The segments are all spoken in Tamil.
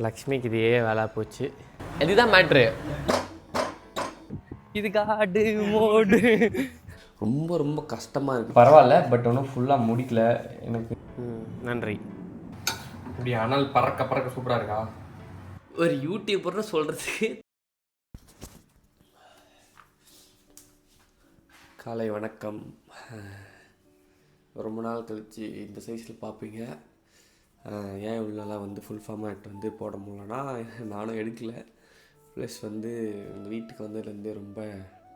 லக்ஷ்மிக்கு இதே வேலை போச்சு. இதுதான் மேட்ரு. இது காடு மோடு ரொம்ப ரொம்ப கஷ்டமாக இருக்குது. பரவாயில்ல, பட் ஒன்றும் ஃபுல்லாக முடிக்கல எனக்கு. நன்றி. இப்படி ஆனால் பறக்க பறக்க சூப்பராக இருக்கா? ஒரு யூடியூபர்னு சொல்கிறதுக்கு. காலை வணக்கம். ரொம்ப நாள் கழித்து இந்த சைஸில் பார்ப்பீங்க. ஏன் உள்ளலாம் வந்து ஃபுல் ஃபார்மேட் வந்து போட முடியலன்னா நானும் எடுக்கலை. ப்ளஸ் வந்து எங்கள் வீட்டுக்கு வந்ததுலேருந்தே ரொம்ப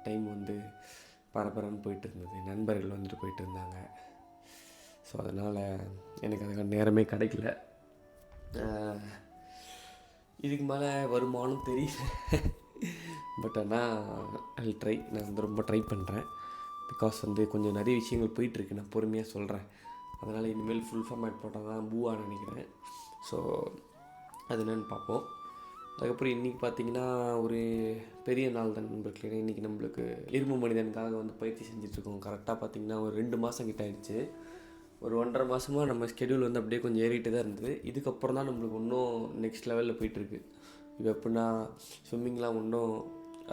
டைம் வந்து பரபரன்னு போயிட்டு இருந்தது. நண்பர்கள் வந்துட்டு போயிட்டு இருந்தாங்க. ஸோ அதனால் எனக்கு அதுக்கான நேரமே கிடைக்கல. இதுக்கு மேலே வருமானம் தெரியல. பட் ஆனால் ஐ ட்ரை. நான் வந்து ரொம்ப ட்ரை பண்ணுறேன். பிகாஸ் வந்து கொஞ்சம் நிறைய விஷயங்கள் போயிட்டுருக்கு. நான் பொறுமையாக சொல்கிறேன். அதனால் இனிமேல் ஃபுல் ஃபார்மேட் போட்டால் தான் பூவான்னு நினைக்கிறேன். ஸோ அது என்னென்னு பார்ப்போம். அதுக்கப்புறம் இன்றைக்கி பார்த்திங்கன்னா ஒரு பெரிய நாள் தான் நண்பர்களே. இன்றைக்கி நம்மளுக்கு இரும்பு மனிதனுக்காக வந்து பயிற்சி செஞ்சிட்ருக்கோம். கரெக்டாக பார்த்திங்கன்னா ஒரு 2 மாதம் கிட்ட ஆயிடுச்சு. ஒரு 1.5 மாதமாக நம்ம ஸ்கெடியூல் வந்து அப்படியே கொஞ்சம் ஏறிட்டு தான் இருந்தது. இதுக்கப்புறம் தான் நம்மளுக்கு இன்னும் நெக்ஸ்ட் லெவலில் போயிட்டுருக்கு. இப்போ எப்படின்னா ஸ்விம்மிங்லாம் இன்னும்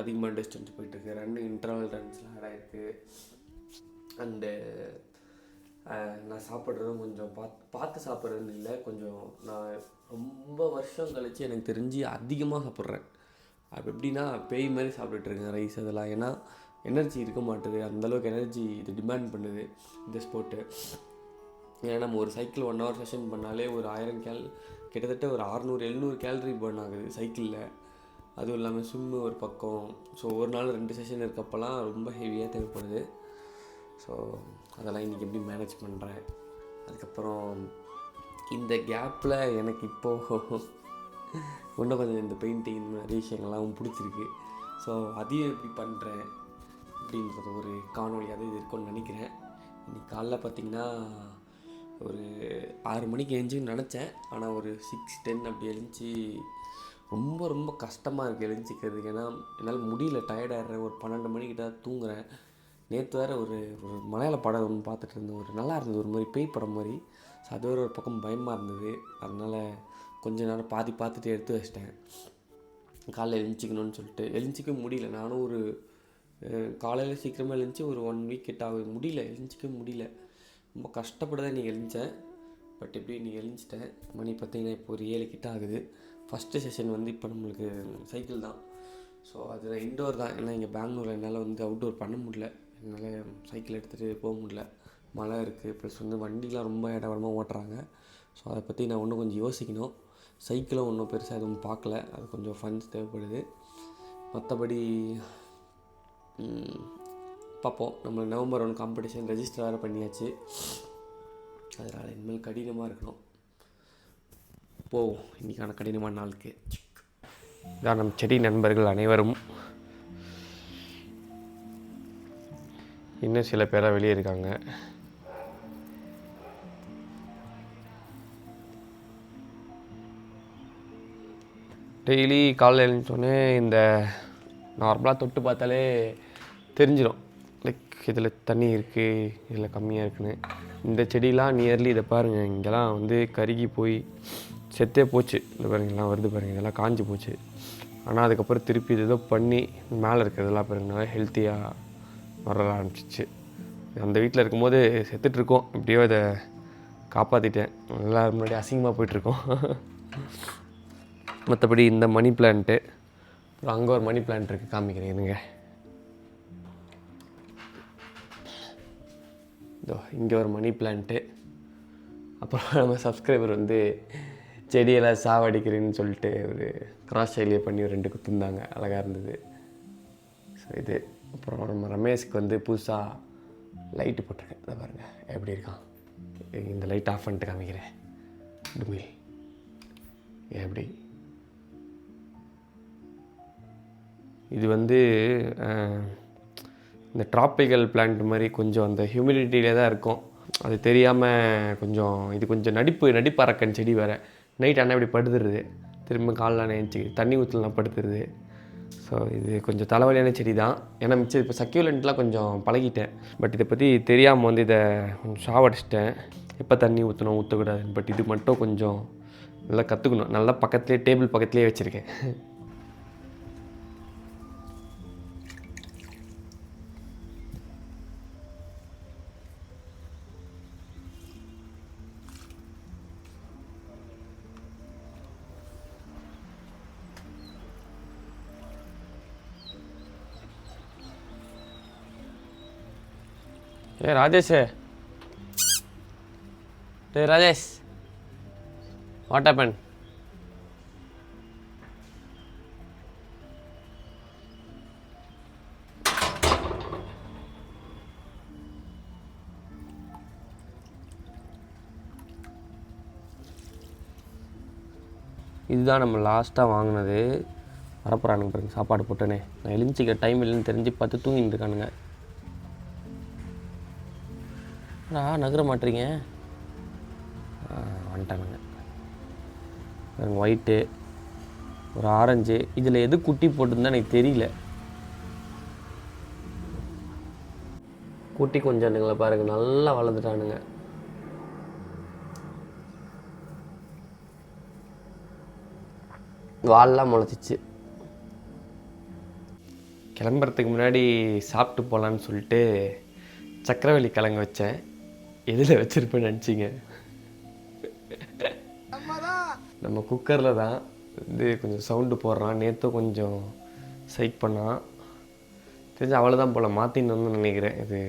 அதிகமாக டிஸ்டன்ஸ் போயிட்டுருக்கு. இன்டர்வல் ரன்ஸ்லாம் ஆட் ஆகிருக்கு. அண்டு நான் சாப்பிட்றதும் கொஞ்சம் பார்த்து சாப்பிட்றதுன்னு இல்லை, கொஞ்சம் நான் ரொம்ப வருஷம் கழித்து எனக்கு தெரிஞ்சு அதிகமாக சாப்பிட்றேன். அப்போ எப்படின்னா பேய் மாதிரி சாப்பிட்டுட்ருக்கேன் ரைஸ் அதெல்லாம். ஏன்னா எனர்ஜி இருக்க மாட்டுது. அந்தளவுக்கு எனர்ஜி இது டிமாண்ட் பண்ணுது இந்த ஸ்போர்ட்டு. ஏன்னா நம்ம ஒரு சைக்கிள் 1 hour செஷன் பண்ணாலே ஒரு 1000 கிட்டத்தட்ட ஒரு 600-700 கேலரி பர்ன் ஆகுது சைக்கிளில். அதுவும் இல்லாமல் ஸ்விம்மு ஒரு பக்கம். ஸோ ஒரு நாள் 2 செஷன் இருக்கப்போலாம் ரொம்ப ஹெவியாக தேவைப்படுது. ஸோ அதெல்லாம் இன்றைக்கி எப்படி மேனேஜ் பண்ணுறேன். அதுக்கப்புறம் இந்த கேப்பில் எனக்கு இப்போது இன்னும் கொஞ்சம் இந்த பெயிண்டிங் இந்த மாதிரி விஷயங்கள்லாம் பிடிச்சிருக்கு. ஸோ அதையும் எப்படி பண்ணுறேன் அப்படின்றது ஒரு காணொலியாக இது இருக்கும்னு நினைக்கிறேன். இன்றைக்கி காலைல பார்த்திங்கன்னா ஒரு 6 மணிக்கு எழுஞ்சின்னு நினச்சேன். ஆனால் ஒரு 6:10 அப்படி எழுந்துச்சி ரொம்ப ரொம்ப கஷ்டமாக இருக்குது எழுந்திக்கிறதுக்கு. ஏன்னா என்னால் முடியல, டயர்டாகிடுறேன். ஒரு 12 மணிக்கிட்ட தூங்குறேன். நேற்று வேறு ஒரு மலையாள படம் ஒன்று பார்த்துட்டு இருந்தேன். ஒரு நல்லா இருந்தது, ஒரு மாதிரி பேய் படம் மாதிரி. ஸோ அது ஒரு பக்கம் பயமாக இருந்தது. அதனால் கொஞ்ச நேரம் பாதி பார்த்துட்டு எடுத்து வச்சிட்டேன். காலையில் எழுந்திக்கணும்னு சொல்லிட்டு எழுந்திக்க முடியல. நானும் ஒரு காலையில் சீக்கிரமாக எழுந்துச்சி ஒரு 1 வீக் கிட்ட ஆகுது. முடியல, எழுந்திக்க முடியல. ரொம்ப கஷ்டப்பட்டு தான் இன்றைக்கி எழுந்தேன். பட் எப்படி இன்றைக்கி எழுந்திச்சிட்டேன். மணி பார்த்திங்கன்னா இப்போ ஒரு 7 கிட்ட ஆகுது. ஃபஸ்ட்டு செஷன் வந்து இப்போ நம்மளுக்கு சைக்கிள் தான். ஸோ அது இன்டோர் தான். ஏன்னா இங்கே பெங்களூரில் என்னால் வந்து அவுட்டோர் பண்ண முடியல. என்னால் சைக்கிள் எடுத்துகிட்டு போக முடியல, மழை இருக்குது. ப்ளஸ் வந்து வண்டிலாம் ரொம்ப இடவரமாக ஓட்டுறாங்க. ஸோ அதை பற்றி நான் இன்னும் கொஞ்சம் யோசிக்கணும். சைக்கிளும் ஒன்றும் பெருசாக எதுவும் பார்க்கல. அது கொஞ்சம் ஃபண்ட்ஸ் தேவைப்படுது. மற்றபடி பார்ப்போம். நம்ம நவம்பர் 1 காம்படிஷன் ரெஜிஸ்டர் வேறு பண்ணியாச்சு. அதனால் இனிமேல் கடினமாக இருக்கணும். போவோம் இன்றைக்கான கடினமான நாளுக்கு. இதான் நம் செடி நண்பர்கள் அனைவரும். இன்னும் சில பேராக வெளியே இருக்காங்க. டெய்லி காலையில் எழுந்தோடனே இந்த நார்மலாக தொட்டு பார்த்தாலே தெரிஞ்சிடும், லைக் இதில் தண்ணி இருக்குது, இதில் கம்மியாக இருக்குன்னு. இந்த செடியெலாம் நியர்லி இதை பாருங்கள், இங்கெல்லாம் வந்து கருகி போய் செத்தே போச்சு. இந்த பாருங்க எல்லாம் வருது பாருங்கள், இதெல்லாம் காஞ்சி போச்சு. ஆனால் அதுக்கப்புறம் திருப்பி இது ஏதோ பண்ணி மேலே இருக்கிறதெல்லாம் பாருங்க நல்லா ஹெல்த்தியாக வர ஆரம்பிச்சிச்சு. அந்த வீட்டில் இருக்கும்போது செத்துட்ருக்கோம். எப்படியோ இதை காப்பாற்றிட்டேன். எல்லோரும் முன்னாடி அசிங்கமாக போயிட்டுருக்கோம். மற்றபடி இந்த மணி பிளான்ட்டு, அப்புறம் அங்கே ஒரு மணி பிளான்ட் இருக்குது, காமிக்கிறேன் இருங்க. இதோ இங்கே ஒரு மணி பிளான்ட்டு. அப்புறம் நம்ம சப்ஸ்கிரைபர் வந்து செடியெல்லாம் சாவடிக்கிறேன்னு சொல்லிட்டு ஒரு கிராஸ் ஸ்டைலியே பண்ணி ஒரு 2 குத்துந்தாங்க, அழகாக இருந்தது. ஸோ இது அப்புறம் நம்ம ரமேஷ்க்கு வந்து புதுசாக லைட்டு போட்டிருக்கேன். அதை பாருங்கள் எப்படி இருக்கான். இந்த லைட் ஆஃப் பண்ணிட்டு காமிக்கிறேன். டுமில் எப்படி இது வந்து இந்த ட்ராபிக்கல் பிளான்ட் மாதிரி கொஞ்சம் அந்த ஹியூமிடிட்டியிலே தான் இருக்கும். அது தெரியாமல் கொஞ்சம் இது கொஞ்சம் நடிப்பறக்கன் செடி வேறு. நைட் ஆனால் இப்படி படுத்துருது, திரும்ப காலைல நினச்சி தண்ணி ஊற்றலாம் படுத்துருது. ஸோ இது கொஞ்சம் தலைவலியான செடி தான். ஏன்னா மிச்சம் இப்போ சக்யூலண்ட்லாம் கொஞ்சம் பழகிட்டேன். பட் இதை பற்றி தெரியாமல் வந்து இதை கொஞ்சம் சாவடிச்சிட்டேன், எப்போ தண்ணி ஊற்றணும் ஊற்றக்கூடாதுன்னு. பட் இது மட்டும் கொஞ்சம் நல்லா கற்றுக்கணும். நல்லா பக்கத்துலேயே டேபிள் பக்கத்துலேயே வச்சுருக்கேன். Rajesh, Rajesh, what happen? இதுதான் நம்ம லாஸ்ட்டாக வாங்கினது. வரப்போறானுங்க பாருங்க, சாப்பாடு போட்டோன்னே. நான் எலுமிச்சிக்க டைம் இல்லைன்னு தெரிஞ்சு பார்த்து தூங்கிட்டு இருக்கானுங்க. நகர மாட்டீங்க. வந்துட்டானுங்க. ஒயிட்டு, ஒரு ஆரஞ்சு. இதில் எது குட்டி போட்டுருந்தா எனக்கு தெரியல. குட்டி கொஞ்சானுங்களை பாருங்கள், நல்லா வளர்ந்துட்டானுங்க. வால்லாம் முளைச்சிச்சு. கிளம்புறதுக்கு முன்னாடி சாப்பிட்டு போகலான்னு சொல்லிட்டு சக்கரவள்ளி கிழங்கு வச்சேன். எதில் வச்சுருப்பேன்னு நினச்சிங்க? நம்ம குக்கரில் தான் கொஞ்சம் சவுண்டு போடுறான். நேற்று கொஞ்சம் சைட் பண்ணான். தெரிஞ்சு அவ்வளோதான் போல் மாற்றின்னு நினைக்கிறேன். இது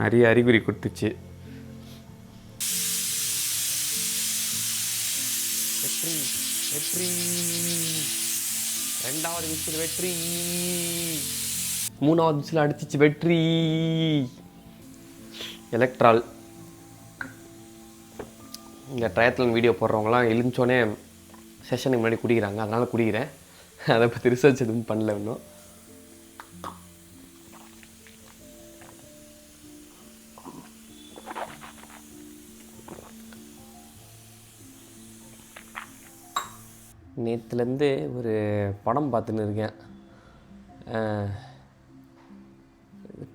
நிறைய அறிகுறி கொடுத்துச்சு. வெற்றி, வெற்றி, 2வது விசில் வெற்றி, 3வது விசில் அடிச்சிச்சு வெற்றி. எலக்ட்ரால். இங்கே ட்ரையத்லான் வீடியோ போடுறவங்களாம் எழுந்தோடனே செஷனுக்கு முன்னாடி குடிக்கிறாங்க. அதனால் குடிக்கிறேன். அதை பற்றி ரிசர்ச் எதுவும் பண்ணல இன்னும். நேற்றுலேருந்து ஒரு படம் பார்த்துன்னு இருக்கேன்.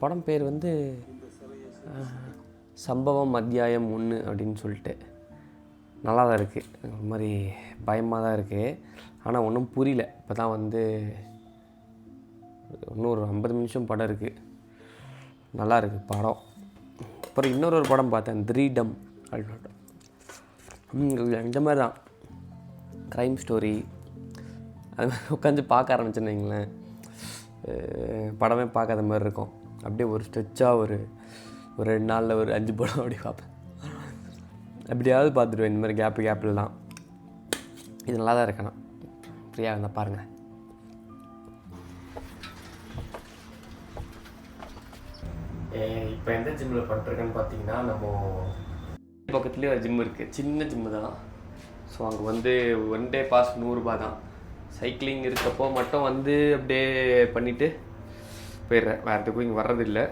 படம் பேர் சம்பவம் அத்தியாயம் 1 அப்படின்னு சொல்லிட்டு நல்லா தான் இருக்குது. ஒரு மாதிரி பயமாக தான் இருக்குது. ஆனால் ஒன்றும் புரியல. இப்போ தான் இன்னும் ஒரு 50 நிமிஷம் படம் இருக்குது. நல்லா இருக்குது படம். அப்புறம் இன்னொரு படம் பார்த்தேன், திரீடம். இந்த மாதிரி தான் க்ரைம் ஸ்டோரி. அது மாதிரி உட்காந்து பார்க்க ஆரம்பிச்சேன்னு வைங்களேன், படமே பார்க்காத மாதிரி இருக்கும். அப்படியே ஒரு ஸ்ட்ரெச்சாக ஒரு 2 நாளில் ஒரு 5 படம் அப்படி பார்ப்பேன். எப்படியாவது பார்த்துடுவேன் இந்த மாதிரி கேப்பில் தான். இது நல்லா தான் இருக்கணும். ஃப்ரீயாக இருந்தால் பாருங்கள். இப்போ எந்த ஜிம்மில் பண்ணிட்டுருக்கேன்னு பார்த்தீங்கன்னா, நம்ம பக்கத்துலேயே ஒரு ஜிம் இருக்குது. சின்ன ஜிம்மு தான். ஸோ அங்கே 1 டே பாஸ் 100 ரூபா தான். சைக்கிளிங் இருக்கப்போ மட்டும் அப்படியே பண்ணிவிட்டு போயிடுறேன். வேறு எதுக்கும் இங்கே வர்றதில்லை.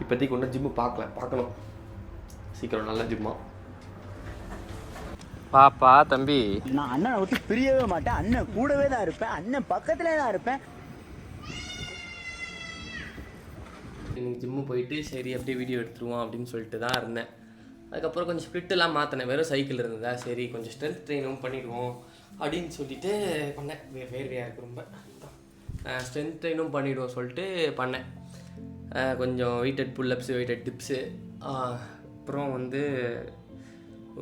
இப்போதைக்கு ஒன்றும் ஜிம்மு பார்க்கணும் சீக்கிரம். நல்ல ஜிம்மா. பாப்பா தம்பி, நான் அண்ணனை விட்டு பிரியவே மாட்டேன். அண்ணன் கூடவே தான் இருப்பேன். அண்ணன் பக்கத்துலேயே தான் இருப்பேன். எனக்கு ஜிம்மு போயிட்டு சரி அப்படியே வீடியோ எடுத்துருவோம் அப்படின்னு சொல்லிட்டு தான் இருந்தேன். அதுக்கப்புறம் கொஞ்சம் ஸ்பிரிட்டெல்லாம் மாற்றினேன். வெறும் சைக்கிள் இருந்ததா, சரி கொஞ்சம் ஸ்ட்ரென்த் ட்ரெயினும் பண்ணிவிடுவோம் அப்படின்னு சொல்லிட்டு பண்ணேன். வேர்வையாக இருக்குது ரொம்ப. ஸ்ட்ரென்த் ட்ரெயினும் பண்ணிவிடுவோம் சொல்லிட்டு பண்ணேன். கொஞ்சம் வெயிட்டட் புல்லப்ஸு, வெயிட்டட் டிப்ஸு, அப்புறம்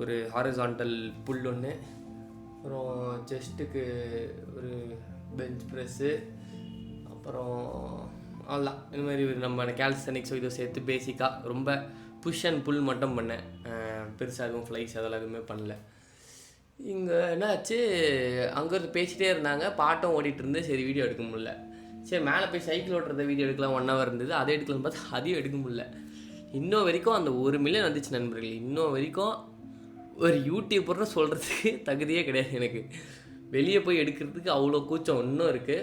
ஒரு ஹாரிசான்டல் புல் ஒன்று, அப்புறம் செஸ்ட்டுக்கு ஒரு பெஞ்ச் ப்ரெஸ்ஸு, அப்புறம் அவ்வளோதான். இந்த மாதிரி நம்ம கேல்சனிக்ஸோ இதோ சேர்த்து பேசிக்காக ரொம்ப புஷ் அண்ட் புல் மட்டும் பண்ணேன். பெருசாக எதுவும் ஃப்ளைஸ் அதெல்லாம் எதுவுமே பண்ணல. இங்கே என்னாச்சு, அங்கேருந்து பேசிகிட்டே இருந்தாங்க, பாட்டும் ஓடிட்டு இருந்து. சரி வீடியோ எடுக்க முடியல. சரி மேலே போய் சைக்கிள் ஓட்டுறத வீடியோ எடுக்கலாம், 1 hour இருந்தது. அதை எடுக்கலாம்னு பார்த்தா அதையும் எடுக்க முடியல. இன்னும் வரைக்கும் அந்த 1 மில்லியன் வந்துச்சு நண்பர்கள். இன்னும் வரைக்கும் ஒரு யூடியூபர்னு சொல்கிறதுக்கு தகுதியே கிடையாது எனக்கு. வெளியே போய் எடுக்கிறதுக்கு அவ்வளோ கூச்சம் இன்னும் இருக்குது.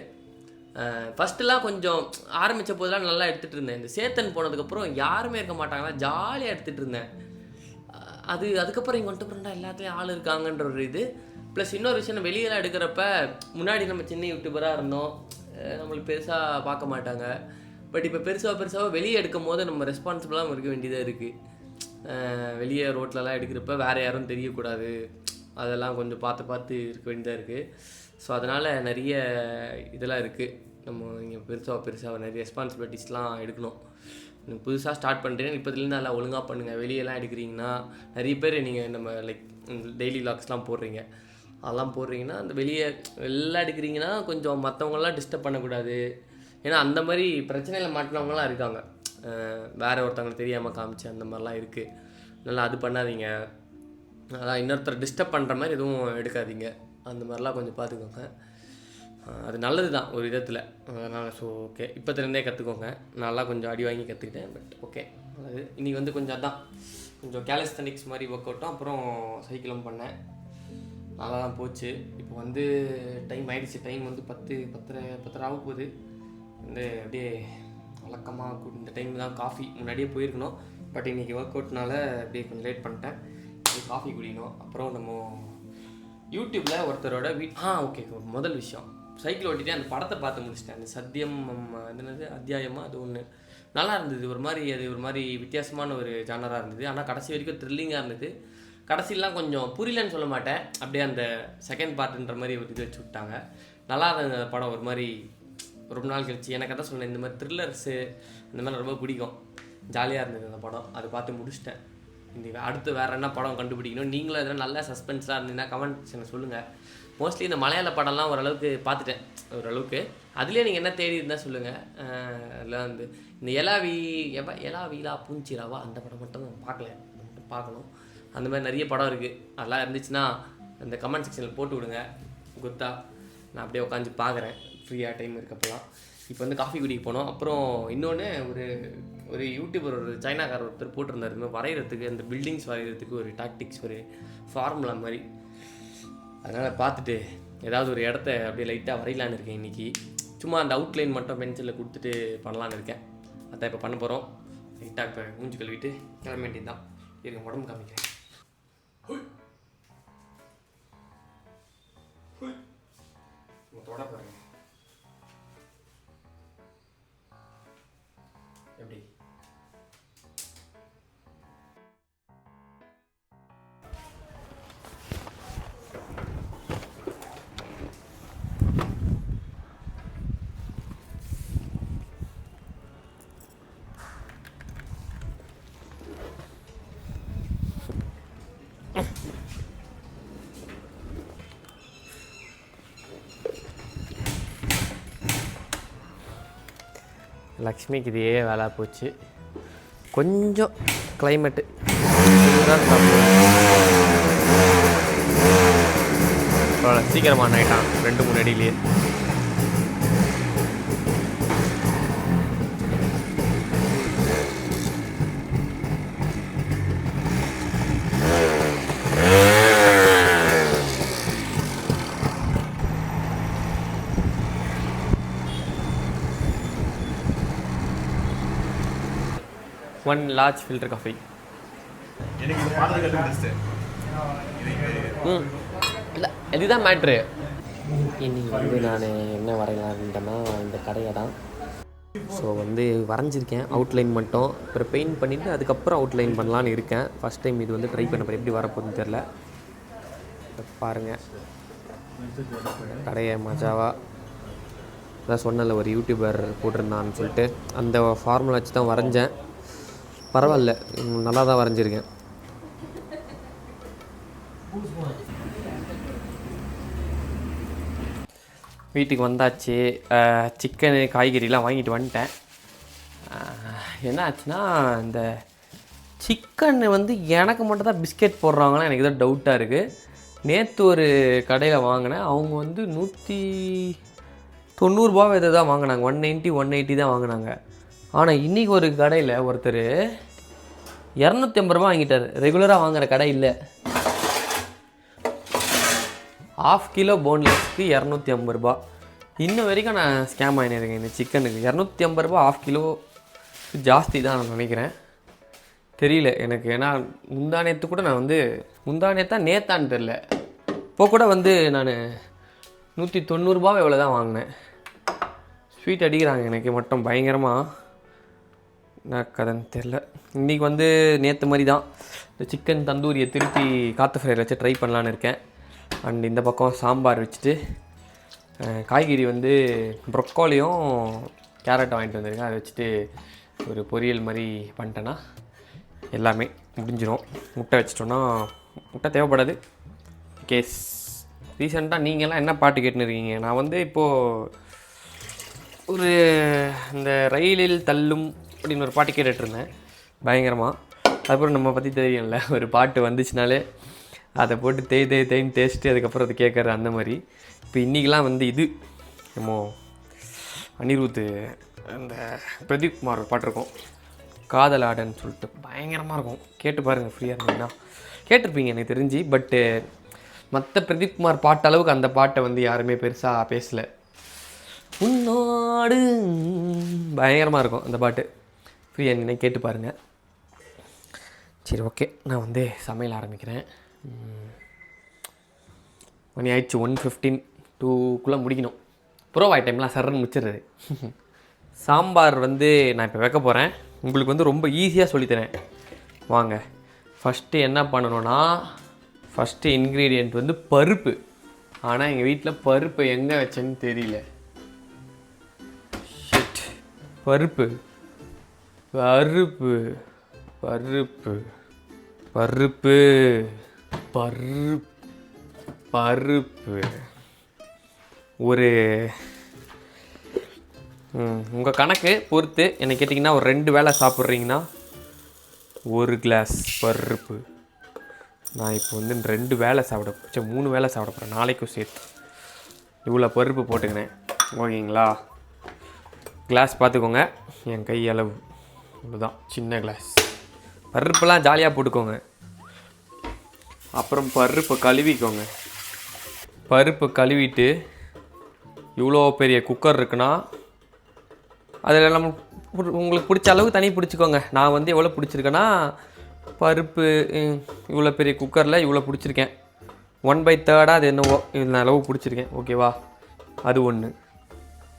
ஃபஸ்ட்டுலாம் கொஞ்சம் ஆரம்பித்த போதெல்லாம் நல்லா எடுத்துகிட்டு இருந்தேன். இந்த சேத்தன் போனதுக்கப்புறம் யாருமே இருக்க மாட்டாங்களா, ஜாலியாக எடுத்துகிட்டு இருந்தேன். அதுக்கப்புறம் இங்கே வந்துட்டு எல்லாத்துலேயும் ஆள் இருக்காங்கன்ற ஒரு இது. ப்ளஸ் இன்னொரு விஷயம், வெளியெல்லாம் எடுக்கிறப்ப முன்னாடி நம்ம சின்ன யூடியூபராக இருந்தோம், நம்மளுக்கு பெருசாக பார்க்க மாட்டாங்க. பட் இப்போ பெருசாக வெளியே எடுக்கும் போது நம்ம ரெஸ்பான்சிபிளாக இருக்க வேண்டியதாக இருக்குது. வெளியே ரோட்லலாம் எடுக்கிறப்ப வேறு யாரும் தெரியக்கூடாது அதெல்லாம் கொஞ்சம் பார்த்து இருக்க வேண்டியதாக இருக்குது. ஸோ அதனால் நிறைய இதெல்லாம் இருக்குது. நம்ம இங்கே பெருசாக நிறைய ரெஸ்பான்சிபிலிட்டிஸ்லாம் எடுக்கணும். நீங்கள் புதுசாக ஸ்டார்ட் பண்ணுறீங்க, இப்போதுலேருந்து அதெல்லாம் ஒழுங்காக பண்ணுங்கள். வெளியெல்லாம் எடுக்கிறீங்கன்னா நிறைய பேர் நீங்கள் நம்ம லைக் டெய்லி வ்ளாக்ஸ்லாம் போடுறீங்க, அதெல்லாம் போடுறீங்கன்னா அந்த வெளியே எல்லாம் எடுக்கிறீங்கன்னா கொஞ்சம் மற்றவங்களாம் டிஸ்டர்ப் பண்ணக்கூடாது. ஏன்னா அந்த மாதிரி பிரச்சனையில் மாட்டினவங்களாம் இருக்காங்க. வேறு ஒருத்தவங்களுக்கு தெரியாமல் காமிச்சு அந்த மாதிரிலாம் இருக்குது. நல்லா அது பண்ணாதீங்க. அதான் இன்னொருத்தர் டிஸ்டர்ப் பண்ணுற மாதிரி எதுவும் எடுக்காதீங்க. அந்த மாதிரிலாம் கொஞ்சம் பார்த்துக்கோங்க. அது நல்லது தான் ஒரு விதத்தில். அதனால் ஸோ ஓகே, இப்போத்துலேருந்தே கற்றுக்கோங்க. நல்லா கொஞ்சம் அடி வாங்கி கற்றுக்கிட்டேன். பட் ஓகே, அது இன்றைக்கி வந்து கொஞ்சம் அதான் கொஞ்சம் கேலிஸ்தனிக்ஸ் மாதிரி ஒர்க் அவுட்டும் அப்புறம் சைக்கிளும் பண்ணேன். நல்லா தான் போச்சு. இப்போ வந்து டைம் ஆகிடுச்சு. டைம் வந்து 10:30 ஆக போகுது. வந்து அப்படியே வழக்கமாக இந்த டைம் தான் காஃபி முன்னாடியே போயிருக்கணும். பட் இன்றைக்கி ஒர்க் அவுட்னால அப்படியே கொஞ்சம் லேட் பண்ணிட்டேன். காஃபி குடிக்கணும். அப்புறம் நம்ம யூடியூப்பில் ஒருத்தரோட ஓகே, முதல் விஷயம் சைக்கிள் ஓட்டிகிட்டே அந்த படத்தை பார்த்து முடிச்சிட்டேன். அந்த சத்தியம் என்னது அத்தியாயமாக அது ஒன்று நல்லா இருந்தது. ஒரு மாதிரி வித்தியாசமான ஒரு ஜானராக இருந்தது. ஆனால் கடைசி வரைக்கும் த்ரில்லிங்காக இருந்தது. கடைசியெலாம் கொஞ்சம் புரியலன்னு சொல்ல மாட்டேன், அப்படியே அந்த செகண்ட் பார்ட்டுன்ற மாதிரி ஒரு இது வச்சு விட்டாங்க. நல்லா இருந்தது அந்த படம். ஒரு மாதிரி ரொம்ப நாள் கழிச்சு எனக்கு அதான் சொன்னேன், இந்த மாதிரி த்ரில்லர்ஸு இந்த மாதிரி ரொம்ப பிடிக்கும். ஜாலியாக இருந்தது அந்த படம். அதை பார்த்து முடிச்சிட்டேன். இந்த அடுத்து வேறு என்ன படம் கண்டுபிடிக்கணும், நீங்களும் எதனா நல்ல சஸ்பென்ஸாக இருந்தீங்கன்னா கமெண்ட் செக்ஷனில் சொல்லுங்கள். மோஸ்ட்லி இந்த மலையாள படம்லாம் ஓரளவுக்கு பார்த்துட்டேன், ஓரளவுக்கு. அதுலேயே நீங்கள் என்ன தேடி இருந்தால் சொல்லுங்கள். எல்லாம் வந்து இந்த எலா வீலா பூஞ்சிராவா அந்த படம் மட்டும் பார்க்கல, மட்டும் பார்க்கணும். அந்த மாதிரி நிறைய படம் இருக்குது. அதெல்லாம் இருந்துச்சுன்னா அந்த கமெண்ட் செக்ஷனில் போட்டு விடுங்க. குத்தா நான் அப்படியே உட்காந்து பார்க்குறேன் ஃப்ரீயாக டைம் இருக்கப்பலாம். இப்போ வந்து காஃபி குடிக்க போனோம். அப்புறம் இன்னொன்று ஒரு யூடியூபர் ஒரு சைனாக்காரர் ஒருத்தர் போட்டிருந்தார், இந்த வரைகிறதுக்கு அந்த பில்டிங்ஸ் வரைகிறதுக்கு ஒரு டாக்டிக்ஸ் ஒரு ஃபார்முலா மாதிரி. அதனால் பார்த்துட்டு ஏதாவது ஒரு இடத்த அப்படியே லைட்டாக வரையலான்னு இருக்கேன் இன்றைக்கி. சும்மா அந்த அவுட்லைன் மட்டும் பென்சிலில் கொடுத்துட்டு பண்ணலான்னு இருக்கேன். அதான் இப்போ பண்ண போகிறோம். லைட்டாக இப்போ மூஞ்சி கழுவிட்டு கிளம்ப வேண்டியது தான். இருங்க உடம்பு காமிக்கிறேன். தொட பாருங்க எப்படி. லக்ஷ்மிக்கு இதே வேலை போச்சு. கொஞ்சம் கிளைமேட்டு சீக்கிரமாக நைட்டான் 2-3 அடியிலேயே. One large filter coffee. இல்லை இதுதான் மேட்ரு. இன்னைக்கு வந்து நான் என்ன வரையலான்ட்டேன்னா இந்த கடையை தான். ஸோ வந்து வரைஞ்சிருக்கேன் அவுட்லைன் மட்டும். அப்புறம் பெயிண்ட் பண்ணிவிட்டு அதுக்கப்புறம் அவுட்லைன் பண்ணலான்னு இருக்கேன். ஃபஸ்ட் டைம் இது வந்து ட்ரை பண்ண எப்படி வரப்போகுதுன்னு தெரில. பாருங்கள் கடையை மஜாவாக அதான் சொன்னல ஒரு யூடியூபர் போட்டிருந்தான்னு சொல்லிட்டு அந்த ஃபார்முலா வச்சு தான் வரைஞ்சேன். பரவாயில்ல, நல்லா தான் வரைஞ்சிருக்கேன். வீட்டுக்கு வந்தாச்சு. சிக்கனு காய்கறிலாம் வாங்கிட்டு வந்துட்டேன். என்ன ஆச்சுன்னா இந்த சிக்கன் வந்து எனக்கு மட்டும் தான் பிஸ்கெட் போடுறாங்கன்னா எனக்கு தான் டவுட்டாக இருக்குது. நேற்று ஒரு கடையில் வாங்கினேன், அவங்க வந்து 190 ரூபா இதை தான் வாங்கினாங்க. 180 தான் வாங்கினாங்க. ஆனால் இன்றைக்கி ஒரு கடையில் ஒருத்தர் 250 ரூபா வாங்கிட்டார். ரெகுலராக வாங்குகிற கடை இல்லை. 1/2 கிலோ போன்லெஸ்க்கு 250 ரூபா. இன்னும் வரைக்கும் நான் ஸ்கேம் ஆகினிருக்கேன் இந்த சிக்கனுக்கு. 250 ரூபா 1/2 கிலோ ஜாஸ்தி தான் நான் நினைக்கிறேன். தெரியல எனக்கு. ஏன்னா முந்தானேத்து கூட நான் வந்து நேத்தான்னு தெரில. இப்போ கூட வந்து நான் 190 ரூபா எவ்வளோ தான் வாங்கினேன். ஸ்வீட் அடிக்கிறாங்க எனக்கு மட்டும் பயங்கரமாக. என்ன கதைன்னு தெரில. இன்றைக்கி வந்து நேற்று மாதிரி தான் இந்த சிக்கன் தந்தூரியை திருப்பி காற்று ஃப்ரையில் வச்சு ட்ரை பண்ணலான்னு இருக்கேன். அண்ட் இந்த பக்கம் சாம்பார் வச்சுட்டு காய்கறி வந்து ப்ரொக்கோலியும் கேரட்டும் வாங்கிட்டு வந்திருக்கேன். அதை வச்சுட்டு ஒரு பொரியல் மாதிரி பண்ணிட்டேன்னா எல்லாமே முடிஞ்சிடும். முட்டை வச்சிட்டோன்னா முட்டை தேவைப்படாது. கேஸ் ரீசெண்டாக நீங்கள்லாம் என்ன பாட்டு கேட்டுன்னு இருக்கீங்க? நான் வந்து இப்போது ஒரு இந்த ரயிலில் தள்ளும் அப்படின்னு ஒரு பாட்டு கேட்டுட்ருந்தேன் பயங்கரமாக. அதுக்கப்புறம் நம்ம பற்றி தெரியும்ல, ஒரு பாட்டு வந்துச்சுனாலே அதை போட்டு தேய்ன்னு தேய்ச்சிட்டு அதுக்கப்புறம் அது கேட்குற அந்த மாதிரி. இப்போ இன்றைக்கெலாம் வந்து இது நம்ம அனிருத் அந்த பிரதீப் குமார் ஒரு பாட்டு இருக்கும், காதல் ஆடன்னு சொல்லிட்டு பயங்கரமாக இருக்கும். கேட்டு பாருங்கள் ஃப்ரீயாக இருந்தீங்கன்னா. கேட்டிருப்பீங்க எனக்கு தெரிஞ்சு. பட்டு மற்ற பிரதீப் குமார் பாட்டு அளவுக்கு அந்த பாட்டை வந்து யாருமே பெருசாக பேசலை. உன்னோடு பயங்கரமாக இருக்கும் அந்த பாட்டு. ஃப்ரீயாக இருந்தீங்கன்னா கேட்டு பாருங்கள். சரி, ஓகே, நான் வந்து சமையல் ஆரம்பிக்கிறேன். மணி ஆயிடுச்சு 1:15, 2க்குள்ளே முடிக்கணும். ப்ரோவாய் டைம்லாம் சர்றன்னு முடிச்சிடுறது. சாம்பார் வந்து நான் இப்போ வைக்க போகிறேன். உங்களுக்கு வந்து ரொம்ப ஈஸியாக சொல்லித்தரேன் வாங்க. ஃபஸ்ட்டு என்ன பண்ணணுன்னா, ஃபஸ்ட்டு இன்க்ரீடியண்ட் வந்து பருப்பு. ஆனால் எங்கள் வீட்டில் பருப்பு எங்கே வச்சேன்னு தெரியல. ஷிட். பருப்பு பருப்பு பருப்பு பருப்பு பருப்பு பருப்பு ஒரு உங்கள் கணக்கு பொறுத்து என்ன கேட்டிங்கன்னா, ஒரு 2 வேளை சாப்பிட்றீங்கன்னா 1 கிளாஸ் பருப்பு. நான் இப்போ வந்து 2 வேளை சாப்பிட போகிறேன், 3 வேளை சாப்பிட போகிறேன் நாளைக்கும் சேர்த்து. இவ்வளோ பருப்பு போட்டுக்கினேன், ஓகேங்களா? கிளாஸ் பார்த்துக்கோங்க, என் கை அளவு இவ்வளோதான், சின்ன கிளாஸ். பருப்புலாம் ஜாலியாக போட்டுக்கோங்க. அப்புறம் பருப்பை கழுவிக்கோங்க. பருப்பு கழுவிட்டு இவ்வளோ பெரிய குக்கர் இருக்குன்னா அதில் நம்ம உங்களுக்கு பிடிச்ச அளவு தண்ணி பிடிச்சிக்கோங்க. நான் வந்து எவ்வளோ பிடிச்சிருக்கேன்னா, பருப்பு இவ்வளோ பெரிய குக்கரில் இவ்வளோ பிடிச்சிருக்கேன். 1/3 அது என்னவோ இந்த அளவு பிடிச்சிருக்கேன், ஓகேவா? அது ஒன்று.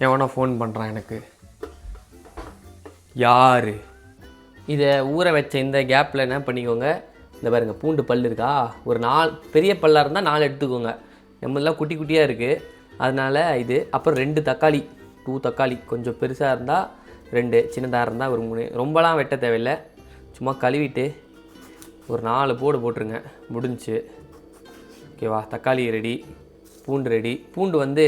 எவனோ ஃபோன் பண்ணுறான் எனக்கு. யார்? இதை ஊற வச்ச இந்த கேப்பில் என்ன பண்ணிக்கோங்க, இந்த பாருங்கள் பூண்டு பல் இருக்கா, ஒரு 4 பெரிய பல்லாக இருந்தால் 4 எடுத்துக்கோங்க. நம்மளெலாம் குட்டி குட்டியாக இருக்குது, அதனால் இது. அப்புறம் 2 தக்காளி, 2 தக்காளி. கொஞ்சம் பெருசாக இருந்தால் 2, சின்னதாக இருந்தால் ஒரு 3. ரொம்பலாம் வெட்ட தேவையில்லை, சும்மா கழுவிட்டு ஒரு 4 போட்டுருங்க, முடிஞ்சு. ஓகேவா? தக்காளி ரெடி, பூண்டு ரெடி. பூண்டு வந்து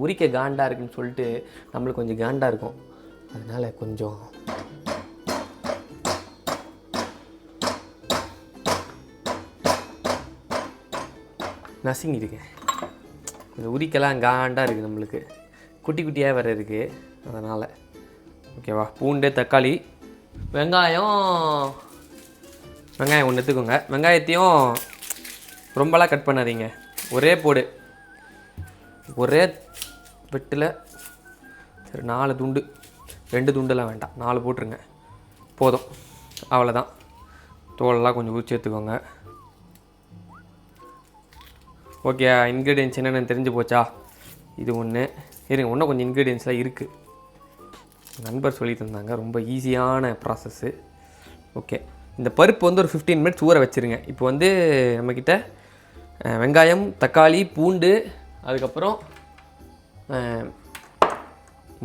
உரிக்க காண்டாக இருக்குன்னு சொல்லிட்டு நம்மளுக்கு கொஞ்சம் காண்டாக இருக்கும், அதனால் கொஞ்சம் நசுங்கிடுங்க. இந்த உரிக்கலாம் காண்டாக இருக்குது, நம்மளுக்கு குட்டி குட்டியாக வேறு இருக்குது, அதனால். ஓகேவா? பூண்டு, தக்காளி, வெங்காயம் 1 எடுத்துக்கோங்க. வெங்காயத்தையும் ரொம்பலாம் கட் பண்ணாதீங்க, ஒரே போடு, ஒரே வெட்டில். சரி, 4 துண்டு, 2 துண்டுலாம் வேண்டாம், 4 போட்டுருங்க போதும், அவ்வளோதான். தோலெல்லாம் கொஞ்சம் உரிச்சு எடுத்துக்கோங்க. ஓகே, இன்க்ரீடியன்ஸ் என்னென்னு தெரிஞ்சு போச்சா? இது ஒன்று இருங்க, இன்னும் கொஞ்சம் இன்க்ரீடியன்ஸ்லாம் இருக்குது, நண்பர் சொல்லி தந்தாங்க, ரொம்ப ஈஸியான ப்ராசஸ்ஸு. ஓகே, இந்த பருப்பு வந்து ஒரு 15 மினிட்ஸ் ஊற வச்சுருங்க. இப்போ வந்து நம்மக்கிட்ட வெங்காயம், தக்காளி, பூண்டு, அதுக்கப்புறம்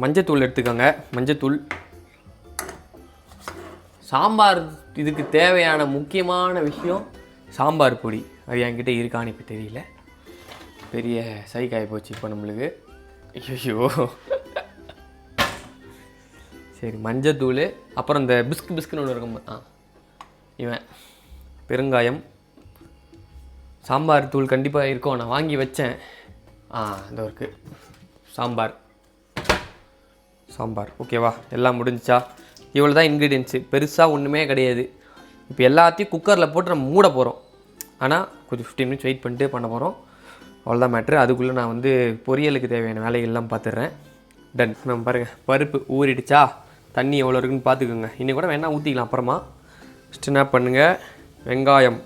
மஞ்சத்தூள் எடுத்துக்கோங்க. மஞ்சத்தூள். சாம்பார் இதுக்கு தேவையான முக்கியமான விஷயம் சாம்பார் பொடி. அது என்கிட்ட இருக்கான்னு இப்போ தெரியல, பெரிய சைக்காய் போச்சு இப்போ நம்மளுக்கு. ஐயோ. சரி, மஞ்சத்தூள். அப்புறம் இந்த பிஸ்குன்னு ஒன்று இருக்கும், இவன் பெருங்காயம். சாம்பார் தூள் கண்டிப்பாக இருக்கும், நான் வாங்கி வச்சேன். இந்த இருக்குது சாம்பார். ஓகேவா? எல்லாம் முடிஞ்சிச்சா? இவ்வளோ தான் இன்க்ரீடியன்ஸு, பெருசாக ஒன்றுமே கிடையாது. இப்போ எல்லாத்தையும் குக்கரில் போட்டு நம்ம மூட போகிறோம். ஆனால் கொஞ்சம் 15 மினிட்ஸ் வெயிட் பண்ணிட்டு பண்ண போகிறோம், அவ்வளோதான் மேட்ரு. அதுக்குள்ளே நான் வந்து பொரியலுக்கு தேவையான வேலைகள்லாம் பார்த்துட்றேன். டன். நம்ம பாருங்கள், பருப்பு ஊறிடுச்சா, தண்ணி எவ்வளோ இருக்குன்னு பார்த்துக்கோங்க. இன்னும் கூட வேணால் ஊற்றிக்கலாம் அப்புறமா. ஃபஸ்ட்டு என்ன பண்ணுங்கள், வெங்காயம்,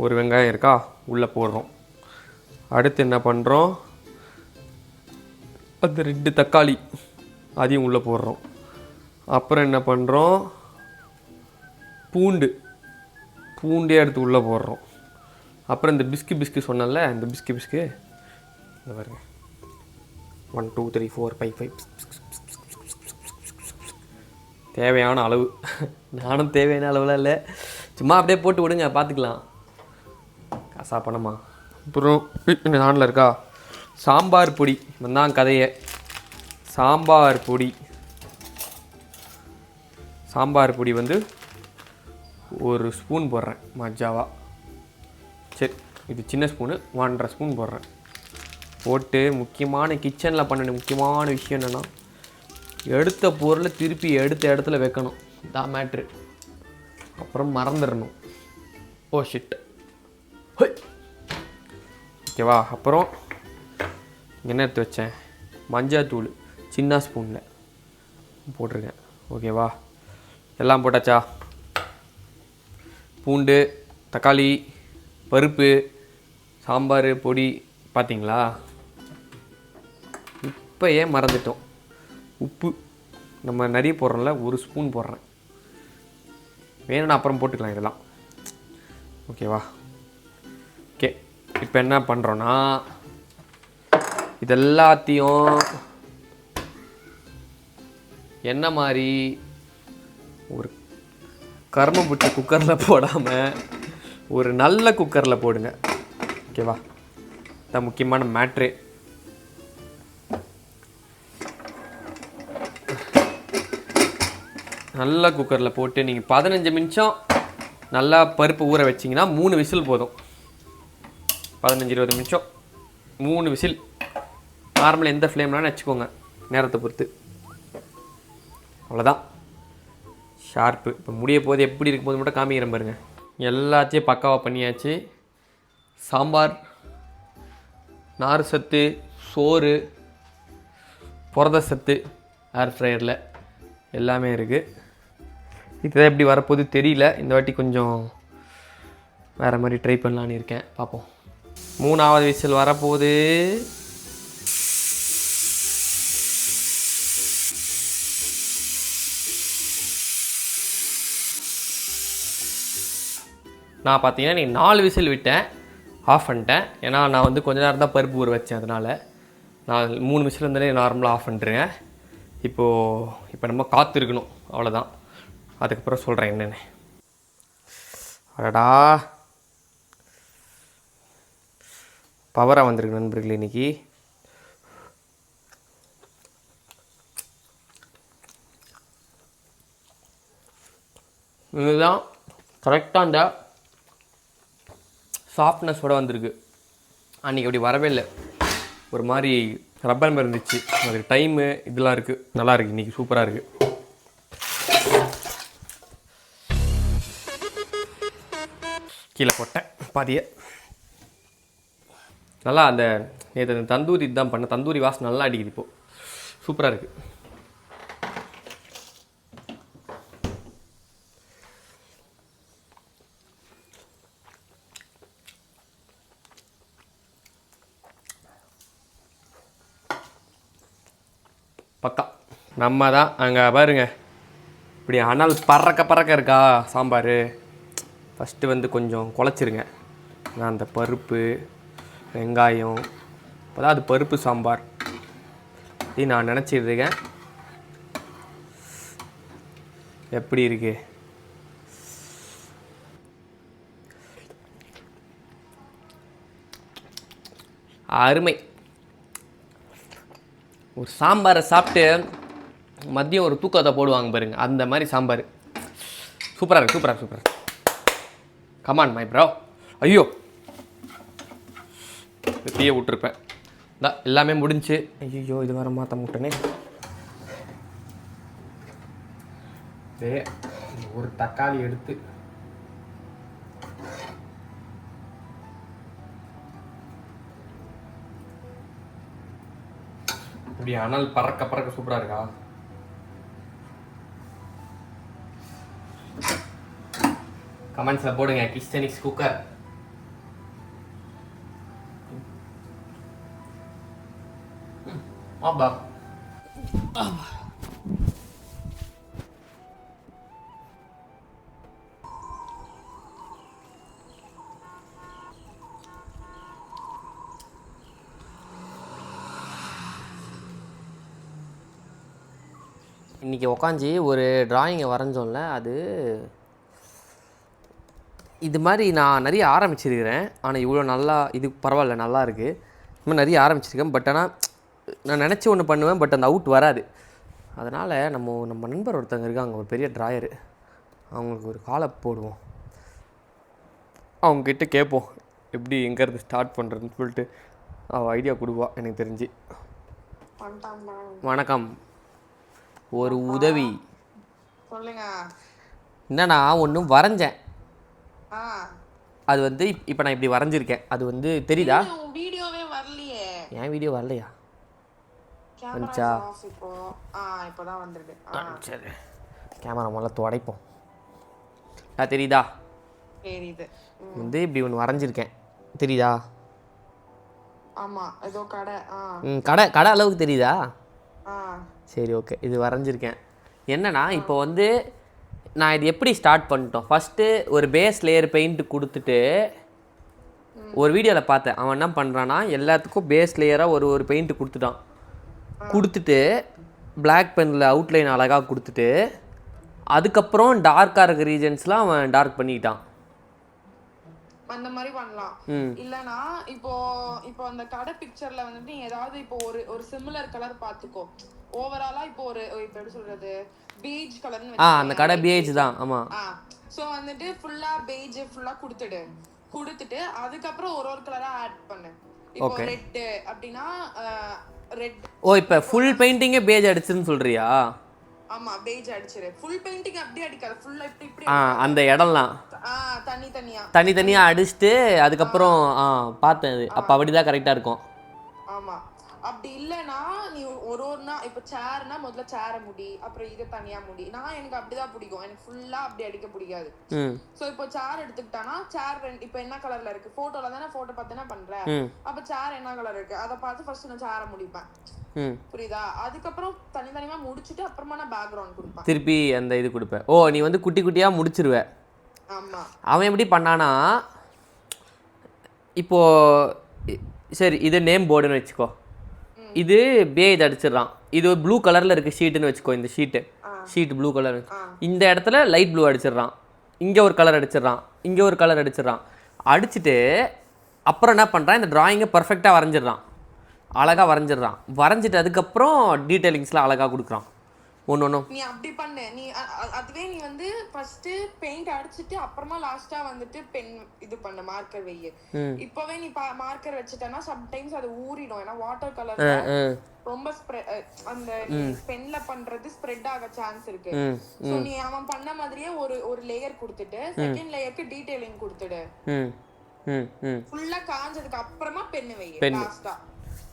1 வெங்காயம் இருக்கா, உள்ளே போடுறோம். அடுத்து என்ன பண்ணுறோம், அந்த 2 தக்காளி, அதையும் உள்ளே போடுறோம். அப்புறம் என்ன பண்ணுறோம், பூண்டே எடுத்து உள்ளே போடுறோம். அப்புறம் இந்த பிஸ்கி சொன்னல, இந்த பிஸ்கி இந்த பாருங்க, 1 2 3 4 5 தேவையான அளவு. நானும் தேவையான அளவுலாம் இல்லை, சும்மா அப்படியே போட்டு விடுங்க, பார்த்துக்கலாம். காசா பணமா. அப்புறம் இந்த நானில் இருக்கா சாம்பார் பொடி, வந்தான் கதையை. சாம்பார் பொடி வந்து ஒரு ஸ்பூன் போடுறேன் மஜாவா. சரி, இது சின்ன ஸ்பூனு, 1.5 ஸ்பூன் போடுறேன். போட்டு முக்கியமான கிச்சனில் பண்ண முக்கியமான விஷயம் என்னென்னா, எடுத்த பொருளை திருப்பி எடுத்த இடத்துல வைக்கணும். இதான் மேட்ரு. அப்புறம் மறந்துடணும். Oh shit. ஓகேவா. அப்புறம் என்ன எடுத்து வச்சேன், மஞ்சள் சின்ன ஸ்பூனில் போட்டிருக்கேன். ஓகேவா, எல்லாம் போட்டாச்சா. பூண்டு, தக்காளி, பருப்பு, சாம்பார் பொடி பார்த்தீங்களா. இப்போ ஏன் மறந்துட்டோம், உப்பு நம்ம நிறைய போடுறோம்ல, 1 ஸ்பூன் போடுறேன். வேணும்னா அப்புறம் போட்டுக்கலாம் இதெல்லாம். ஓகேவா. ஓகே, இப்போ என்ன பண்ணுறோன்னா, இதெல்லாத்தையும் என்ன மாதிரி ஒரு கர்மம் பிடிச்ச குக்கரில் போடாமல் ஒரு நல்ல குக்கரில் போடுங்க. ஓகேவா, தான் முக்கியமான மேட்ரு. நல்ல குக்கரில் போட்டு நீங்கள் 15 நிமிஷம் நல்லா பருப்பு ஊற வச்சிங்கன்னா 3 விசில் போதும். 15-20 நிமிஷம் 3 விசில். நார்மலாக எந்த ஃப்ளேம்லான்னு வச்சுக்கோங்க, நேரத்தை பொறுத்து. அவ்வளோதான், ஷார்ப்பு. இப்போ முடிய போது எப்படி இருக்கும் போது மட்டும் காமிக்கிறேன் பாருங்க. எல்லாத்தையும் பக்காவாக பண்ணியாச்சு. சாம்பார், நார் சத்து, சோறு, புரத சத்து, ஏர் ஃப்ரையரில் எல்லாமே இருக்குது. இதுதான் எப்படி வரப்போகுது தெரியல. இந்த வாட்டி கொஞ்சம் வேறு மாதிரி ட்ரை பண்ணலான்னு இருக்கேன், பார்ப்போம். 3ஆவது விசில் வரப்போகுது. நான் பார்த்தீங்கன்னா நீ 4 விசில் விட்டேன், ஆஃப் பண்ணிட்டேன். ஏன்னா நான் வந்து கொஞ்ச நேரம் தான் பருப்பு ஊற வச்சேன், அதனால் நான் 3 விசில் இருந்தாலே நார்மலாக ஆஃப் பண்ணுறேன். இப்போ நம்ம காத்திருக்கணும், அவ்வளோதான். அதுக்கப்புறம் சொல்கிறேன் என்னென்னு. அடடா, பவராக வந்திருக்கு நண்பர்களே இன்றைக்கி. இதுதான் கரெக்டாக அந்த சாஃப்ட்னஸோடு வந்திருக்கு. அன்றைக்கி அப்படி வரவே இல்லை, ஒரு மாதிரி ரப்பர் மாதிரி இருந்துச்சு. அதுக்கு டைமு இதெல்லாம் இருக்குது, நல்லா இருக்குது. இன்றைக்கி சூப்பராக இருக்குது. கீழே போட்டேன் பாதியை. நல்லா அந்த நேற்று அந்த தந்தூரி இதுதான் பண்ண, தந்தூரி வாசனை நல்லா அடிக்குது இப்போது, சூப்பராக இருக்குது. பக்கா நம்ம தான் அங்கே பாருங்க, இப்படி அனல் பறக்க இருக்கா சாம்பார். ஃபஸ்ட்டு வந்து கொஞ்சம் குழச்சிருங்க. நான் அந்த பருப்பு, வெங்காயம், இப்போ தான் அது பருப்பு சாம்பார் இது நான் நினச்சிருக்கேன். எப்படி இருக்கு, அருமை. ஒரு சாம்பாரை சாப்பிட்டு மதியம் ஒரு தூக்கத்தை போடுவாங்க பாருங்க, அந்த மாதிரி சாம்பார். சூப்பராக இருக்குது, சூப்பராக. Come on my bro. ஐயோ, தீய விட்டுருப்பேன். எல்லாமே முடிஞ்சு. ஐயோ, இது வர மாற்ற முட்டனே. ஒரு தக்காளி எடுத்து இப்படி அனல் பறக்க சூப்பராக இருக்கா. கமெண்ட்ஸில் போடுங்க கிச்சனிக்ஸ் குக்கர். ஆபா இன்றைக்கி உக்காஞ்சி ஒரு டிராயிங்கை வரைஞ்சோம்ல, அது இது மாதிரி நான் நிறைய ஆரம்பிச்சிருக்கிறேன். ஆனால் இவ்வளோ நல்லா இது பரவாயில்ல, நல்லா இருக்குது. இது மாதிரி நிறைய ஆரம்பிச்சிருக்கேன். பட் ஆனால் நான் நினச்சி ஒன்று பண்ணுவேன், பட் அந்த அவுட் வராது. அதனால் நம்ம நண்பர் ஒருத்தங்க இருக்காங்க, ஒரு பெரிய ட்ராயரு. அவங்களுக்கு ஒரு காலை போடுவோம், அவங்கக்கிட்ட கேட்போம் எப்படி எங்கேருந்து ஸ்டார்ட் பண்ணுறதுன்னு சொல்லிட்டு. அவள் ஐடியா கொடுவா எனக்கு தெரிஞ்சு. வணக்கம். ஒரு உதவி சொல்லுங்க. என்னன்னா ஒன்றும் வரைஞ்சேன். அது வந்து இப்போ நான் இப்படி வரைஞ்சிருக்கேன். அது வந்து தெரியுதா? வீடியோவே வரலையே. என் வீடியோ வரலையா? வந்துச்சா? இப்போதான் வந்துருக்கு. சரி, கேமரா முதல்ல துடைப்போம். தெரியுதா? தெரியுது. வந்து இப்படி ஒன்று வரைஞ்சிருக்கேன், தெரியுதா? ஆமா, ஏதோ கடை. கடை அளவுக்கு தெரியுதா? சரி, ஓகே. இது வரைஞ்சிருக்கேன். என்னன்னா இப்போ வந்து நான் இது எப்படி ஸ்டார்ட் பண்ணிட்டோம். ஃபஸ்ட்டு ஒரு பேஸ் லேயர் பெயிண்ட் கொடுத்துட்டு ஒரு வீடியோவில் பார்த்தேன். அவன் என்ன பண்ணுறான்னா எல்லாத்துக்கும் பேஸ் லேயராக ஒரு பெயிண்ட் கொடுத்துட்டு பிளாக் பெனில் அவுட்லைன் அழகாக கொடுத்துட்டு அதுக்கப்புறம் டார்க்காக இருக்க ரீஜன்ஸ்லாம் அவன் டார்க் பண்ணிக்கிட்டான். அந்த மாதிரி பண்ணலாம். இல்லனா இப்போ அந்த கடை பிக்சர்ல வந்துட்டு நீ ஏதாவது இப்போ ஒரு சிமிலர் கலர் பாத்துக்கோ. ஓவராலா இப்போ இப்போ எப்படி சொல்றது, பேஜ் கலர்னு அந்த கடை பேஜ் தான். ஆமா. சோ வந்துட்டு ஃபுல்லா பேஜ் ஃபுல்லா கொடுத்துட்டு அதுக்கப்புறம் ஒரு கலரா ஆட் பண்ணு. இப்போ ரெட் அப்படினா ரெட். இப்போ ஃபுல் பெயிண்டிங்கே பேஜ் அடிச்சுன்னு சொல்றியா? ஆமா, பேஜ் அடிச்சிரு. ஃபுல் பெயிண்டிங் அப்படியே அடிக்காத, ஃபுல்லா இப்படி அந்த இடம்லாம் தனித்தனியா அடிச்சுட்டு அதுக்கப்புறம் பார்த்தேன். அது அப்போ அப்படிதான் கரெக்டாக இருக்கும். ஆமா, அப்படி இல்லைன்னா நீ ஒருனா இப்போ சேர்னா முதல்ல சேரை முடி, அப்புறம் இதை தனியா முடி. எனக்கு அப்படிதான் பிடிக்கும். எனக்கு ஃபுல்லா அப்படி அடிக்க பிடிக்காது. சோ இப்போ சேர் எடுத்துக்கிட்டானா சேர் இப்போ என்ன கலர்ல இருக்கு, போட்டோல தானே, போட்டோ பார்த்தேன்னா பண்ற. அப்ப சேர் என்ன கலர் இருக்கு அதை பார்த்து ஃபர்ஸ்ட் நான் சேரை முடிப்பேன். புரியுதா? அதுக்கப்புறம் தனித்தனியா முடிச்சுட்டு அப்புறமா நான் பேக்ரவுண்ட் கொடுப்பேன். திருப்பி அந்த இது கொடுப்பேன். நீ வந்து குட்டி குட்டியா முடிச்சிருவ. ஆமா. அவன் எப்படி பண்ணானா, இப்போ சரி இது நேம் போர்டுன்னு வச்சுக்கோ, இது பேஜ் அடிச்சிடறான். இது ஒரு ப்ளூ கலர்ல இருக்கு ஷீட்டுன்னு வச்சுக்கோ. இந்த ஷீட் ப்ளூ கலர். இந்த இடத்துல லைட் ப்ளூ அடிச்சிடறான், இங்கே ஒரு கலர் அடிச்சிடறான், இங்கே ஒரு கலர் அடிச்சிடறான். அடிச்சுட்டு அப்புறம் என்ன பண்ணுறான், இந்த டிராயிங்கை பர்ஃபெக்டாக வரைஞ்சிடறான், அழகாக வரைஞ்சிட்டு அதுக்கப்புறம் டீட்டெயிலிங்ஸ்லாம் அழகாக கொடுக்குறான். ஒன்றும் நீ அப்படி பண்ணு. நீ அதுவே நீ வந்து ஃபர்ஸ்ட் பெயிண்ட் அடிச்சிட்டு அப்புறமா லாஸ்டா வந்துட்டு பென் இது பண்ணு, மார்க்கர் வெய்யு. இப்பவே நீ மார்க்கர் வச்சிட்டனா சம்டைம்ஸ் அது ஊறிடும். ஏன்னா வாட்டர் கலர் ரொம்ப அந்த பென்ல பண்றது ஸ்ப்ரெட் ஆக சான்ஸ் இருக்கு. சோ நீ அவன் பண்ண மாதிரியே ஒரு லேயர் கொடுத்துட்டு செகண்ட் லேயருக்கு டீடைலிங் கொடுத்துடு. ஃபுல்லா காஞ்சதுக்கு அப்புறமா பென் வெய்யு லாஸ்டா.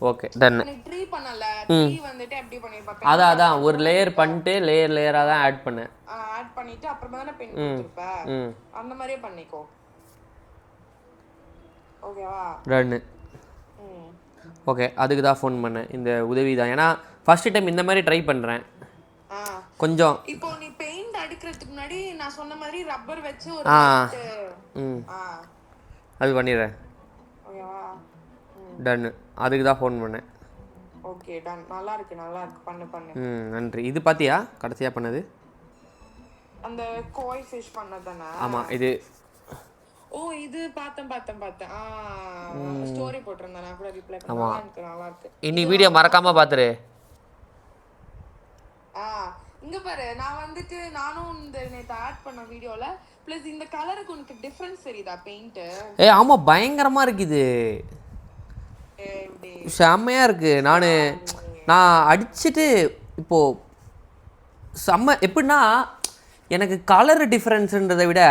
Okay, done. ட்ரீ பண்ணல, ட்ரீ வந்துட்டு எப்படி பண்ணிருப்பா? அதான் ஒரு லேயர் பண்ணிட்டு லேயரா தான் ஆட் பண்ணேன். ஆட் பண்ணிட்டு அப்புறமா தான பென் கொடுத்திருப்ப. அந்த மாதிரியே பண்ணிக்கோ. ஓகேவா? டன். ஓகே, அதுக்கு தான் ஃபோன் பண்ணேன். இந்த உதவி தான். ஏன்னா ஃபர்ஸ்ட் டைம் இந்த மாதிரி ட்ரை பண்றேன். கொஞ்சம் இப்போ நீ பெயிண்ட் அடிக்கிறதுக்கு முன்னாடி நான் சொன்ன மாதிரி ரப்பர் வச்சு ஒரு அது பண்ணிடுறேன். ஓகேவா? டன். அதுக்கு தான் ஃபோன் பண்ணேன். Okay, done. நல்லா இருக்கு பண்ணு. நன்றி. இது பாத்தியா கடைசியா பண்ணது? அந்த கோய் ஃபிஷ் பண்ணதானே? ஆமா, இது இது பார்த்தேன். ஸ்டோரி போட்டிருந்தேன், நான் கூட ரிப்ளை பண்ணேன். நல்லா இருக்கு. இன்னி வீடியோ மறக்காம பாத்துரு. இங்க பாரு, நான் வந்துட்டு நானும் இந்த நேத்து ஆட் பண்ண வீடியோல ப்ளஸ் இந்த கலருக்கு உனக்கு டிஃபரன்ஸ் தெரியுதா பெயிண்ட்? ஆமா, பயங்கரமா இருக்குது, செம்மையா இருக்கு. நான் அடிச்சுட்டு இப்போ செம்ம. எப்படின்னா எனக்கு கலர் டிஃப்ரென்ஸுன்றதை விட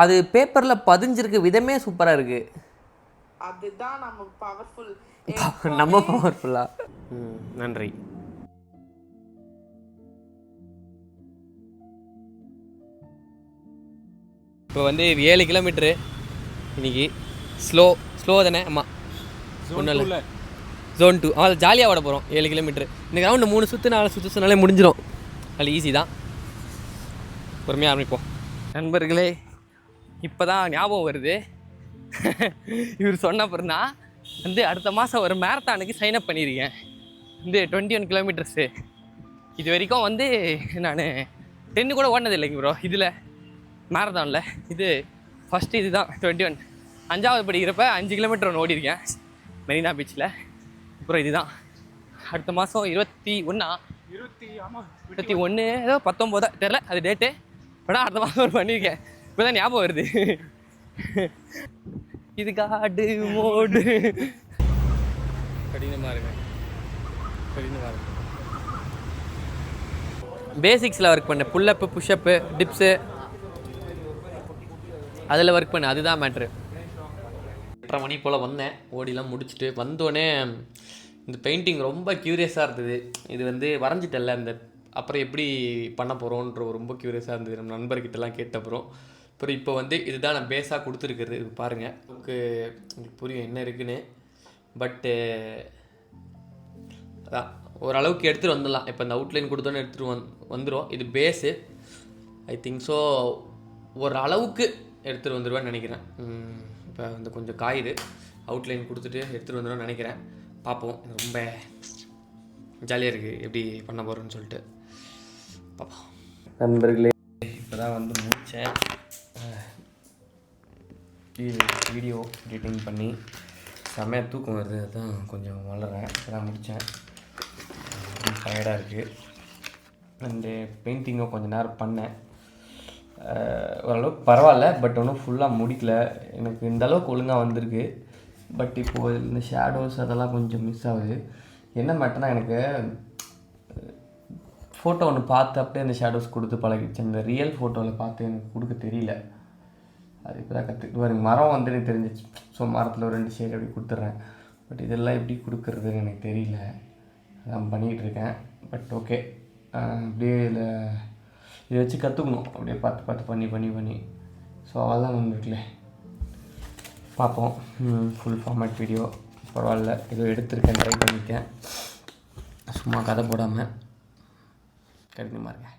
அது பேப்பரில் பதிஞ்சிருக்கு விதமே சூப்பராக இருக்கு. அதுதான் நம்ம பவர்ஃபுல். நம்ம பவர்ஃபுல்லா. நன்றி. இப்போ வந்து 7 கிலோமீட்டரு இன்னைக்கு. ஸ்லோ தானே? ஆமாம், ஒன்றும் இல்லை. Zone 2 ஜாலியாக ஓட போகிறோம். 7 கிலோமீட்டர். இந்த கிரவுண்டு 3 சுற்று 4 சுற்று சொன்னாலே முடிஞ்சிடும். அது ஈஸி தான். பொறுமையாக ஆரம்பிப்போம். நண்பர்களே, இப்போ தான் ஞாபகம் வருது, இவர் சொன்ன அப்புறம் தான் வந்து அடுத்த மாதம் ஒரு மேரத்தானுக்கு சைன்அப் பண்ணியிருக்கேன். வந்து 21 கிலோமீட்டர்ஸு. இது வரைக்கும் வந்து நான் 10 கூட ஓடினது இல்லைங்க ப்ரோ. இதில் மேரத்தானில் இது ஃபஸ்ட்டு இது தான் 21. 5வது படிக்கிறப்ப 5 கிலோமீட்டர் ஒன்று ஓடிருக்கேன் மெரினா பீச்சில். அப்புறம் இதுதான் அடுத்த மாதம் 21 ஏதோ 19 தெரில அது டேட்டு. படம் அடுத்த மாதம் ஒரு பண்ணியிருக்கேன். இப்போ தான் ஞாபகம் வருது. இது காடு மோடு கடினமாக இருக்கு. பேசிக்ஸில் ஒர்க் பண்ணேன். புல்லப்பு, புஷ்அப்பு, டிப்ஸு அதில் ஒர்க் பண்ணேன். அதுதான் மேட்ரு. 8:30 மணி போல் வந்தேன். ஓடிலாம் முடிச்சுட்டு வந்தோடனே இந்த பெயிண்டிங் ரொம்ப க்யூரியஸாக இருந்தது. இது வந்து வரைஞ்சிட்டல இந்த அப்புறம் எப்படி பண்ண போகிறோன்ற ரொம்ப க்யூரியஸாக இருந்தது. நம்ம நண்பர்கிட்டலாம் கேட்டப்புறம் இப்போ வந்து இதுதான் நான் பேஸாக கொடுத்துருக்குறது. இது பாருங்கள், உங்களுக்கு புரியும் என்ன இருக்குன்னு. பட்டு அதான் ஓரளவுக்கு எடுத்துகிட்டு வந்துடலாம். இப்போ இந்த அவுட்லைன் கொடுத்தோன்னே எடுத்துகிட்டு வந்துடும். இது பேஸு. ஐ திங்க் ஸோ ஓரளவுக்கு எடுத்துகிட்டு வந்துடுவேன்னு நினைக்கிறேன். இப்போ வந்து கொஞ்சம் காயுது. அவுட்லைன் கொடுத்துட்டு எடுத்துகிட்டு வந்துடுவேன்னு நினைக்கிறேன். பார்ப்போம். ரொம்ப ஜாலியாக இருக்குது எப்படி பண்ண போகிறோன்னு சொல்லிட்டு பார்ப்போம். நண்பர்களே, இப்போ தான் வந்து முடித்தேன் வீடியோ எடிட்டிங் பண்ணி. செம்மையாக தூக்கம் வருது, அதுதான் கொஞ்சம் வளர்கிறேன். இப்போ தான் முடித்தேன். டயர்டாக இருக்குது. அண்டு பெயிண்டிங்கும் கொஞ்சம் நேரம் பண்ணேன். ஓரளவுக்கு பரவாயில்ல. பட் ஒன்றும் ஃபுல்லாக முடிக்கல. எனக்கு இந்த அளவுக்கு ஒழுங்காக வந்திருக்கு. பட் இப்போது இந்த ஷேடோஸ் அதெல்லாம் கொஞ்சம் மிஸ் ஆகுது. என்ன மேட்டர்னா, எனக்கு ஃபோட்டோ ஒன்று பார்த்து அப்படியே அந்த ஷேடோஸ் கொடுத்து பழகிடுச்சு. இந்த ரியல் ஃபோட்டோவில் பார்த்து எனக்கு கொடுக்க தெரியல. அது இப்போ தான் கற்றுக்கிட்டு வரேன். மரம் வந்து எனக்கு தெரிஞ்சிச்சு. ஸோ மரத்தில் ஒரு 2 ஷேட் அப்படி கொடுத்துட்றேன். பட் இதெல்லாம் எப்படி கொடுக்குறதுன்னு எனக்கு தெரியல. அதான் பண்ணிகிட்டு இருக்கேன். பட் ஓகே, அப்படியே இதை வச்சு கற்றுக்கணும். அப்படியே பார்த்து பண்ணி ஸோ அதெல்லாம் வந்துருக்குல்ல. பார்ப்போம். ஃபுல் ஃபார்மேட் வீடியோ பரவாயில்ல, ஏதோ எடுத்திருக்கேன், ட்ரை பண்ணியிருக்கேன். சும்மா கதை போடாமல் கடினமாக இருக்கேன்.